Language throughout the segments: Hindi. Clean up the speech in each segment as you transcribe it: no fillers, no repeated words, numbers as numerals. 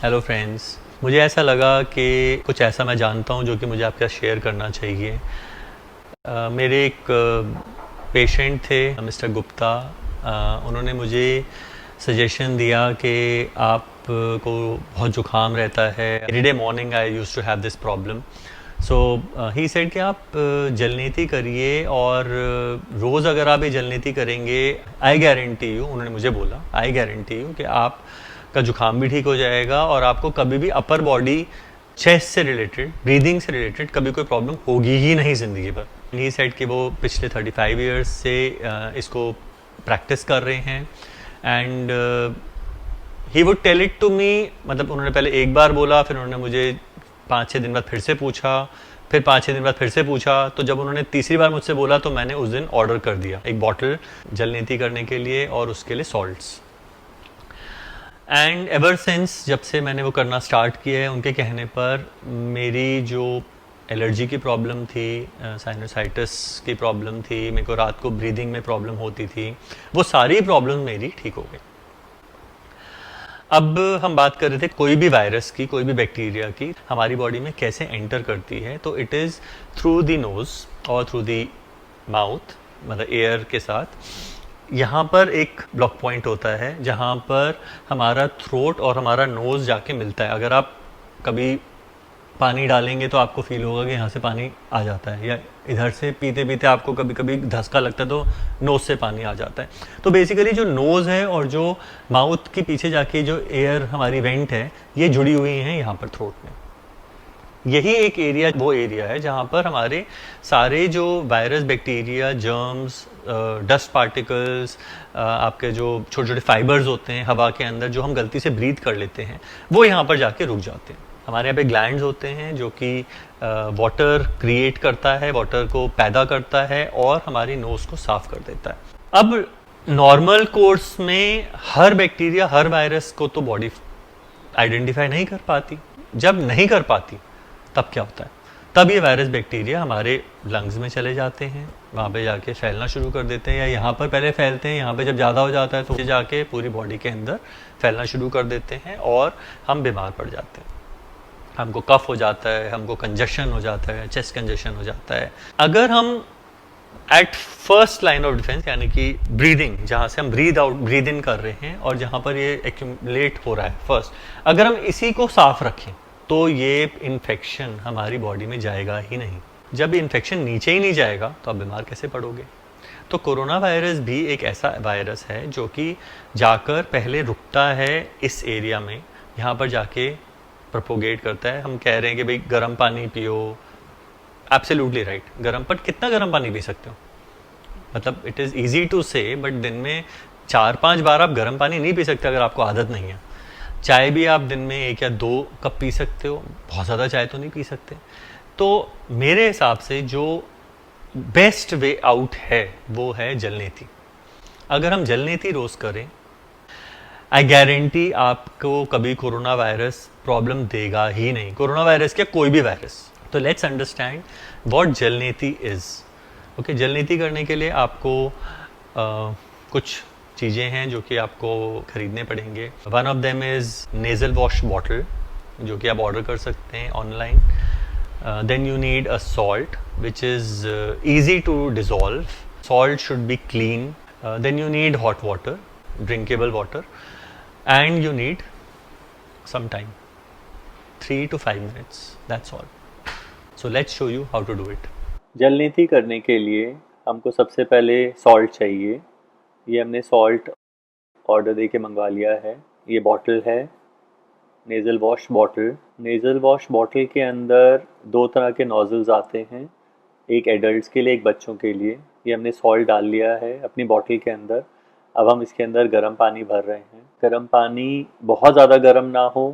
हेलो फ्रेंड्स, मुझे ऐसा लगा कि कुछ ऐसा मैं जानता हूँ जो कि मुझे आपके साथ शेयर करना चाहिए। मेरे एक पेशेंट थे मिस्टर गुप्ता। उन्होंने मुझे सजेशन दिया कि आप को बहुत ज़ुकाम रहता है। Every day morning I use to have this problem. So he said कि आप जलनेती करिए और रोज़ अगर आप ये जलनेती करेंगे, आई गारंटी यू, उन्होंने मुझे बोला, आई गारंटी यू कि आप का जुकाम भी ठीक हो जाएगा और आपको कभी भी अपर बॉडी चेस्ट से रिलेटेड, ब्रीदिंग से रिलेटेड कभी कोई प्रॉब्लम होगी ही नहीं ज़िंदगी भर। ही सेड कि वो पिछले 35 ईयर्स से इसको प्रैक्टिस कर रहे हैं and he would tell it to me. मतलब उन्होंने पहले एक बार बोला, फिर उन्होंने मुझे 5-6 दिन बाद फिर से पूछा, फिर 5-6 दिन बाद फिर से पूछा। तो जब उन्होंने तीसरी बार मुझसे बोला तो मैंने उस दिन ऑर्डर कर दिया एक बॉटल जलनेती करने के लिए और उसके लिए सॉल्ट्स। एंड एवर सिंस जब से मैंने वो करना स्टार्ट किया है, उनके कहने पर मेरी जो एलर्जी की प्रॉब्लम थी, साइनोसाइटिस की प्रॉब्लम थी, मेरे को रात को ब्रीदिंग में प्रॉब्लम होती थी, वो सारी प्रॉब्लम मेरी ठीक हो गई। अब हम बात कर रहे थे कोई भी वायरस की, कोई भी बैक्टीरिया की हमारी बॉडी में कैसे एंटर करती है। तो it is through the nose और थ्रू द माउथ, मतलब एयर के साथ। यहाँ पर एक ब्लॉक पॉइंट होता है जहाँ पर हमारा थ्रोट और हमारा नोज़ जाके मिलता है। अगर आप कभी पानी डालेंगे तो आपको फील होगा कि यहाँ से पानी आ जाता है, या इधर से पीते पीते आपको कभी कभी धक्का लगता है तो नोज़ से पानी आ जाता है। तो बेसिकली जो नोज़ है और जो माउथ के पीछे जाके जो एयर हमारी वेंट है, ये जुड़ी हुई हैं यहाँ पर थ्रोट में। यही एक एरिया वो एरिया है जहाँ पर हमारे सारे जो virus, bacteria, germs, dust particles, आपके जो छोटे छोटे फाइबर्स होते हैं हवा के अंदर जो हम गलती से ब्रीथ कर लेते हैं, वो यहाँ पर जाके रुक जाते हैं। हमारे यहाँ पे ग्लैंड्स होते हैं जो कि वाटर क्रिएट करता है, वाटर को पैदा करता है और हमारी नोज़ को साफ कर देता है। अब नॉर्मल कोर्स में हर बैक्टीरिया, हर वायरस को तो बॉडी आइडेंटिफाई नहीं कर पाती। जब नहीं कर पाती तब क्या होता है? तब ये वायरस, बैक्टीरिया हमारे लंग्स में चले जाते हैं, वहाँ पे जाके फैलना शुरू कर देते हैं, या यहाँ पर पहले फैलते हैं, यहाँ पे जब ज़्यादा हो जाता है तो जाके पूरी बॉडी के अंदर फैलना शुरू कर देते हैं और हम बीमार पड़ जाते हैं। हमको कफ हो जाता है, हमको कंजेशन हो जाता है, चेस्ट कंजेशन हो जाता है। अगर हम at first line of defence, यानी कि ब्रीदिंग, जहाँ से हम ब्रीद आउट, ब्रीद इन कर रहे हैं और जहाँ पर ये एक्यूमुलेट हो रहा है फर्स्ट, अगर हम इसी को साफ रखें तो ये इन्फेक्शन हमारी बॉडी में जाएगा ही नहीं। जब इन्फेक्शन नीचे ही नहीं जाएगा तो आप बीमार कैसे पड़ोगे? तो कोरोना वायरस भी एक ऐसा वायरस है जो कि जाकर पहले रुकता है इस एरिया में, यहाँ पर जाके प्रोपोगेट करता है। हम कह रहे हैं कि भाई गर्म पानी पियो, एब्सोल्युटली राइट। गर्म, पर कितना गर्म पानी पी सकते हो? मतलब इट इज़ ईजी टू से, बट दिन में 4-5 बार आप गर्म पानी नहीं पी सकते अगर आपको आदत नहीं है। चाय भी आप दिन में 1 या 2 कप पी सकते हो, बहुत ज़्यादा चाय तो नहीं पी सकते। तो मेरे हिसाब से जो बेस्ट वे आउट है वो है जलनेती। अगर हम जलनेती रोज़ करें, आई गारंटी आपको कभी कोरोना वायरस प्रॉब्लम देगा ही नहीं। कोरोना वायरस क्या, कोई भी वायरस। तो let's understand what jalneti is. Okay, jalneti करने के लिए आपको कुछ चीज़ें हैं जो कि आपको खरीदने पड़ेंगे। One of them is nasal wash bottle, जो कि आप ऑर्डर कर सकते हैं online. Then you need a salt which is easy to dissolve. Salt should be clean. Then you need hot water, drinkable water, and you need some time, 3 to 5 minutes, that's all. So let's show you how to do it. जलनेती करने के लिए हमको सबसे पहले सॉल्ट चाहिए। ये हमने सॉल्ट ऑर्डर दे के मंगवा लिया है। ये बॉटल है nasal wash bottle. Nasal wash bottle के अंदर 2 तरह के नोज़ल्स आते हैं, एक एडल्ट्स के लिए, एक बच्चों के लिए। ये हमने सॉल्ट डाल लिया है अपनी बॉटल के अंदर। अब हम इसके अंदर गर्म पानी भर रहे हैं। गर्म पानी बहुत ज़्यादा गर्म ना हो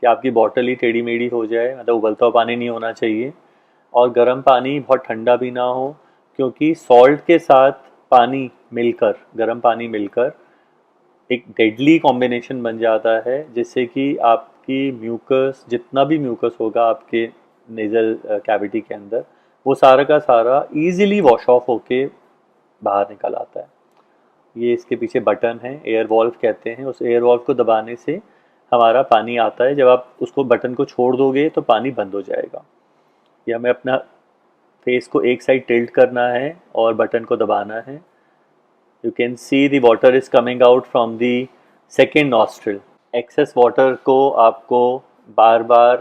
कि आपकी बॉटल ही टेढ़ी मेढ़ी हो जाए, मतलब उबलता हुआ पानी नहीं होना चाहिए, और गर्म पानी बहुत ठंडा भी ना हो, क्योंकि सॉल्ट के साथ पानी मिलकर, गर्म पानी मिलकर एक डेडली कॉम्बिनेशन बन जाता है, जिससे कि आपकी म्यूकस, जितना भी म्यूकस होगा आपके नेज़ल कैविटी के अंदर, वो सारा का सारा ईजिली वॉश ऑफ होके बाहर निकल आता है। ये इसके पीछे बटन है, एयर वॉल्व कहते हैं। उस एयर वॉल्व को दबाने से हमारा पानी आता है, जब आप उसको बटन को छोड़ दोगे तो पानी बंद हो जाएगा। या हमें अपना फेस को एक साइड टिल्ट करना है और बटन को दबाना है। You can see the water is coming out from the second nostril. Excess water को आपको बार बार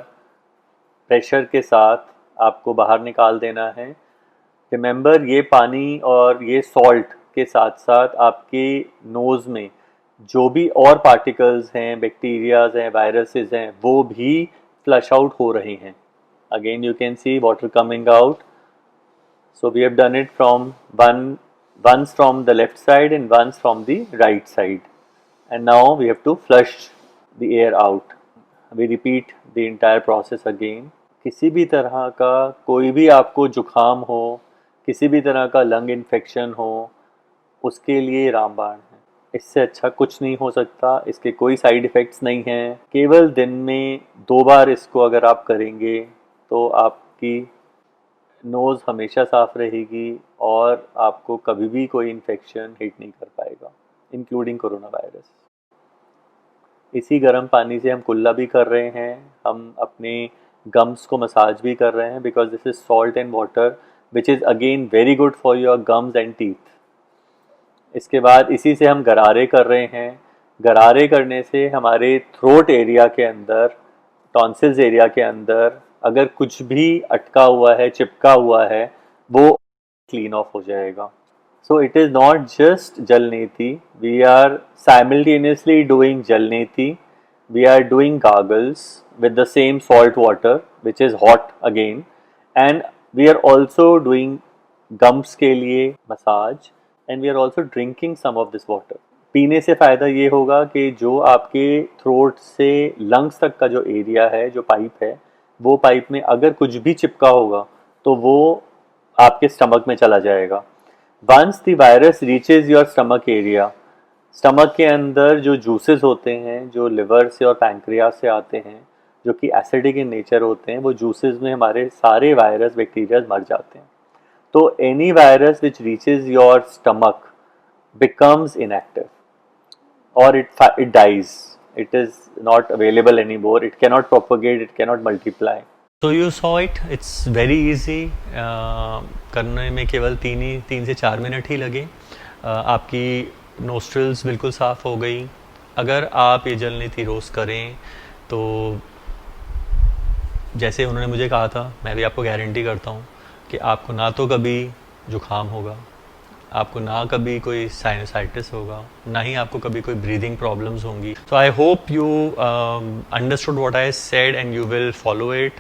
प्रेशर के साथ आपको बाहर निकाल देना है। रिमेंबर, ये पानी और ये सॉल्ट के साथ साथ आपके नोज़ में जो भी और पार्टिकल्स हैं, बैक्टीरियाज हैं, वायरसेस हैं, वो भी फ्लश आउट हो रहे हैं। Again you can see water coming out. So we have done it from once from the left side and once from the right side, and now we have to flush the air out. We repeat the entire process again. किसी भी तरह का कोई भी आपको जुखाम हो, किसी भी तरह का लंग इन्फेक्शन हो, उसके लिए रामबाण है। इससे अच्छा कुछ नहीं हो सकता। इसके कोई साइड इफ़ेक्ट्स नहीं हैं। केवल दिन में 2 बार इसको अगर आप करेंगे तो आपकी नोज़ हमेशा साफ रहेगी और आपको कभी भी कोई इन्फेक्शन हिट नहीं कर पाएगा, इंक्लूडिंग कोरोना वायरस। इसी गर्म पानी से हम कुल्ला भी कर रहे हैं, हम अपने गम्स को मसाज भी कर रहे हैं, because this is salt and water which is again very good for your gums and teeth. इसके बाद इसी से हम गरारे कर रहे हैं। गरारे करने से हमारे थ्रोट एरिया के अंदर, टॉन्सिल्स एरिया के अंदर अगर कुछ भी अटका हुआ है, चिपका हुआ है, वो क्लीन ऑफ हो जाएगा। So it is not just jalneti, we are simultaneously doing jalneti, we are doing gargles with the same salt water which is hot again, and we are also doing gums के लिए massage, and we are also drinking some of this water. पीने से फ़ायदा ये होगा कि जो आपके थ्रोट से लंग्स तक का जो एरिया है, जो पाइप है, वो पाइप में अगर कुछ भी चिपका होगा तो वो आपके स्टमक में चला जाएगा। Once the virus reaches your stomach area, stomach के अंदर जो जूसेस होते हैं, जो लिवर से और पैंक्रियास से आते हैं, जो कि एसिडिक इन नेचर होते हैं, वो जूसेस में हमारे सारे वायरस, बैक्टीरिया मर जाते हैं। तो any virus which reaches your stomach becomes inactive, or it dies. It is not available anymore. It cannot propagate. It cannot multiply. So you saw it. It's very easy. करने में केवल 3 से 4 मिनट ही लगे। आपकी नोस्ट्रिल्स बिल्कुल साफ़ हो गई। अगर आप ये जलनेती रोज़ करें तो जैसे उन्होंने मुझे कहा था, मैं भी आपको गारंटी करता हूँ कि आपको ना तो कभी जुखाम होगा, आपको ना कभी कोई साइनसाइटिस होगा, ना ही आपको कभी कोई ब्रीदिंग प्रॉब्लम्स होंगी। तो I hope you understood what I said and you will follow it.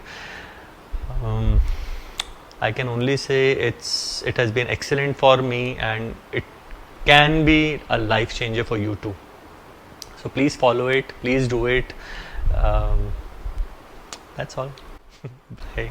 I can only say it has been excellent for me and it can be a life changer for you too. So please follow it, please do it. That's all. Bye.